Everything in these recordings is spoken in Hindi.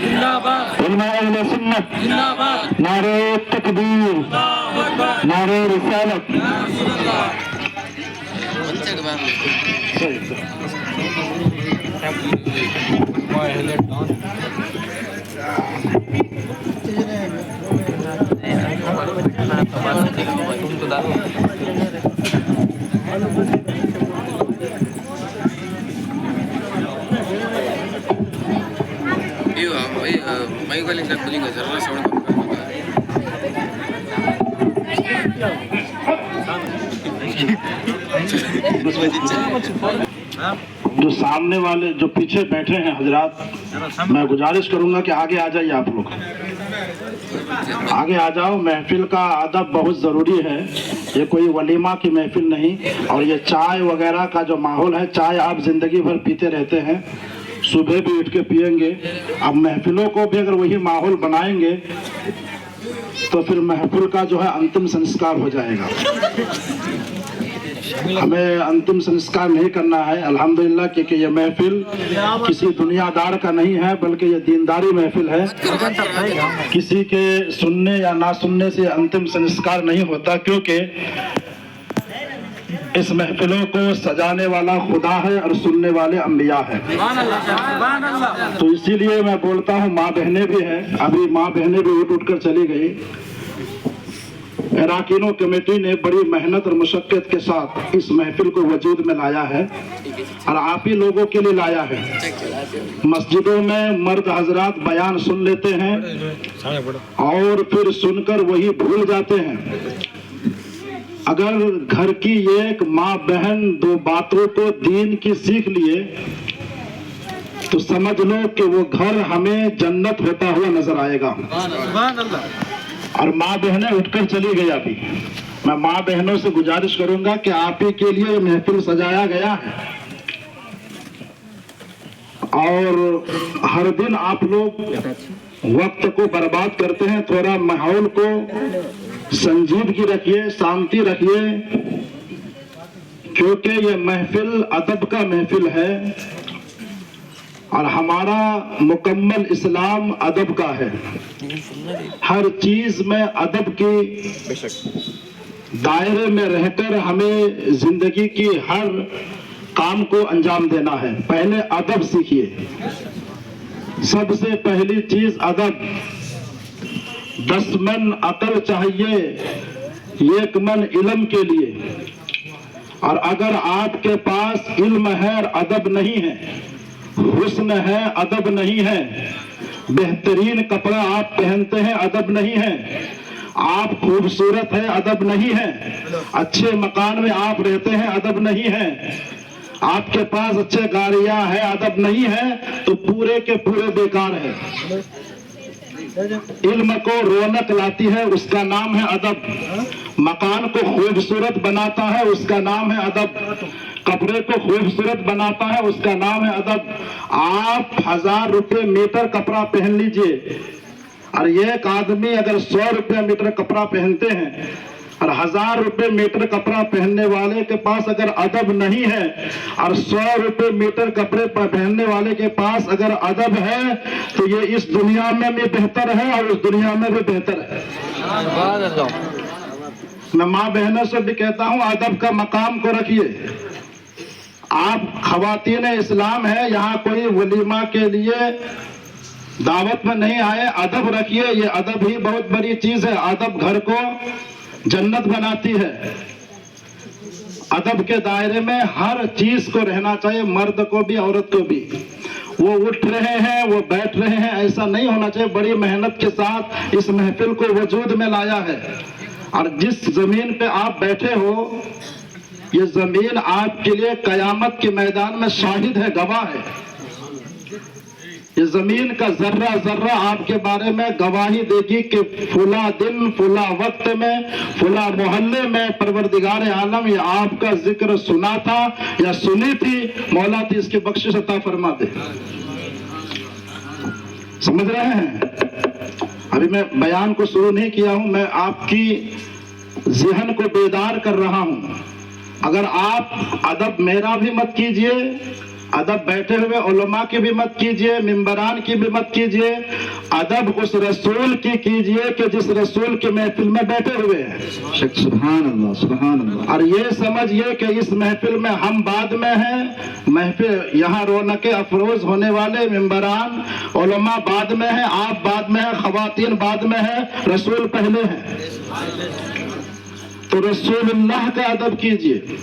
उलमा अहले सुन्नत, नारे तकबीर, नारे रिसालत। जो सामने वाले जो पीछे बैठे हैं हजरात, मैं गुजारिश करूंगा कि आगे आ जाइए। आप लोग आगे आ जाओ। महफिल का अदब बहुत ज़रूरी है। ये कोई वलीमा की महफिल नहीं। और ये चाय वगैरह का जो माहौल है, चाय आप ज़िंदगी भर पीते रहते हैं, सुबह भी उठ के पियेंगे। अब महफिलों को भी अगर वही माहौल बनाएंगे तो फिर महफिल का जो है अंतिम संस्कार हो जाएगा। हमें अंतिम संस्कार नहीं करना है अल्हम्दुलिल्लाह, क्योंकि ये महफिल किसी दुनियादार का नहीं है, बल्कि ये दीनदारी महफिल है। किसी के सुनने या ना सुनने से अंतिम संस्कार नहीं होता, क्योंकि इस महफिलों को सजाने वाला खुदा है और सुनने वाले अंबिया है। तो इसीलिए मैं बोलता हूँ, माँ बहनें भी हैं, अभी माँ बहनें भी उठ कर चली गई। अराकीनो कमेटी ने बड़ी मेहनत और मुशक्कत के साथ इस महफिल को वजूद में लाया है और आप ही लोगों के लिए लाया है। मस्जिदों में मर्द हजरात बयान सुन लेते हैं और फिर सुनकर वही भूल जाते हैं। अगर घर की एक माँ बहन दो बातों को दीन की सीख लिए तो समझ लो कि वो घर हमें जन्नत होता हुआ नजर आएगा। और माँ बहनें उठकर चली गई। अभी मैं माँ बहनों से गुजारिश करूंगा कि आप ही के लिए महफिल सजाया गया है और हर दिन आप लोग वक्त को बर्बाद करते हैं। थोड़ा माहौल को संजीदगी रखिए, शांति रखिए, क्योंकि ये महफिल अदब का महफिल है और हमारा मुकम्मल इस्लाम अदब का है। हर चीज में अदब के दायरे में रहकर हमें जिंदगी की हर काम को अंजाम देना है। पहले अदब सीखिए। सबसे पहली चीज अदब। 10 मन अकल चाहिए 1 मन इल्म के लिए। और अगर आपके पास इल्म है और अदब नहीं है, हुस्न है अदब नहीं है, बेहतरीन कपड़ा आप पहनते हैं अदब नहीं है, आप खूबसूरत है अदब नहीं है, अच्छे मकान में आप रहते हैं अदब नहीं है, आपके पास अच्छे गाड़ियां है अदब नहीं है, तो पूरे के पूरे बेकार है। इल्म को रौनक लाती है उसका नाम है अदब। मकान को खूबसूरत बनाता है उसका नाम है अदब। कपड़े को खूबसूरत बनाता है उसका नाम है अदब। आप 1000 रुपये मीटर कपड़ा पहन लीजिए और एक आदमी अगर 100 रुपये मीटर कपड़ा पहनते हैं और 1000 रुपये मीटर कपड़ा पहनने वाले के पास अगर अदब नहीं है और 100 रुपये मीटर कपड़े पहनने वाले के पास अगर अदब है, तो ये इस दुनिया में भी बेहतर है और उस दुनिया में भी बेहतर है। मैं माँ बहनों से भी कहता हूँ, अदब का मकाम को रखिए। आप खवातीन इस्लाम है, यहाँ कोई वलीमा के लिए दावत में नहीं आए, अदब रखिए। ये अदब ही बहुत बड़ी चीज है। अदब घर को जन्नत बनाती है। अदब के दायरे में हर चीज को रहना चाहिए, मर्द को भी औरत को भी। वो उठ रहे हैं, वो बैठ रहे हैं, ऐसा नहीं होना चाहिए। बड़ी मेहनत के साथ इस महफिल को वजूद में लाया है। और जिस जमीन पे आप बैठे हो, ये जमीन आपके लिए कयामत के मैदान में शाहिद है, गवाह है। ये जमीन का जर्रा जर्रा आपके बारे में गवाही देगी कि फुला दिन फुला वक्त में फुला मोहल्ले में परवरदिगार आलम ये आपका जिक्र सुना था या सुनी थी। मौला थी इसकी बख्शिश अता फरमा दे। समझ रहे हैं? अभी मैं बयान को शुरू नहीं किया हूं, मैं आपकी ज़हन को बेदार कर रहा हूं। अगर आप अदब मेरा भी मत कीजिए अदब बैठे हुए उलमा की भी मत कीजिए, मिंबरान की भी मत कीजिए, अदब उस रसूल की कीजिए कि जिस रसूल की महफिल में बैठे हुए हैं। सुभान अल्लाह, सुभान अल्लाह। और ये समझिए कि इस महफिल में हम बाद में हैं, महफिल यहाँ रौनके अफरोज होने वाले मिंबरान उलमा बाद में है, आप बाद में है, खवातीन बाद में है, रसूल पहले हैं। तो रसूलुल्लाह का अदब कीजिए,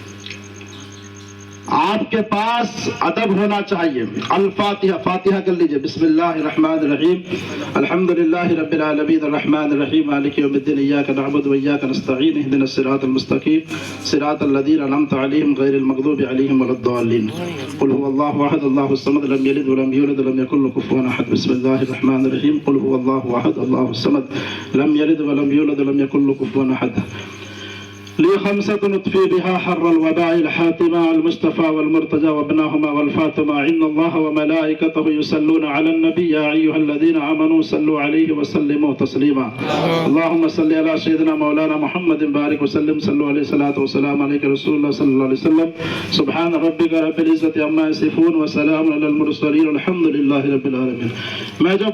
आपके पास अदब होना चाहिए। अल-फातिहा, फातिहा कर लीजिए। बिस्मिल्लाहिर्रहमानिर्रहीम, अल्हम्दुलिल्लाहि रब्बिल आलमीन, अर्रहमानिर्रहीम, मालिकि यौमिद्दीन, इय्याका नअबुदु व इय्याका नस्तईन, इहदिनस सिरातल मुस्तकीम, सिरातल लज़ीना अनअमता अलैहिम गैरिल मग़दूबि अलैहिम वलद्दाल्लीन। क़ुल हुवल्लाहु अहद, अल्लाहुस समद, लम यलिद व लम यूलद व लम यकुल लहु कुफुवन अहद। बिस्मिल्लाहिर्रहमानिर्रहीम, क़ुल हुवल्लाहु अहद, अल्लाहुस समद, लम यलिद व लम यूलद व लम यकुल लहु कुफुवन अहद। ली खमसतुन उत्फ़ी बिहा हर्रल वबाइल हातिमा अल मुस्तफ़ा वल मुर्तज़ा वब्नाहुमा वल फ़ातिमा इन्नल्लाह व मलाइकतहु युसल्लूना अलन नबी या अय्युहल्लज़ीना आमनू सल्लु अलैहि व सल्लिमू तस्लीमा। अल्लाहुम्मा सल्लि अला सय्यिदिना मौलाना मुहम्मदिन बारिक व सल्लिम, सल्लु अलैहि सलातु व सलाम अलैका रसूलुल्लाह सल्लल्लाहु अलैहि वसल्लम। सुब्हान रब्बिका रब्बिल इज़्ज़ति अम्मा यसिफून व सलामुन अलल मुरसलीन, अल्हम्दुलिल्लाहि रब्बिल आलमीन। मैं जो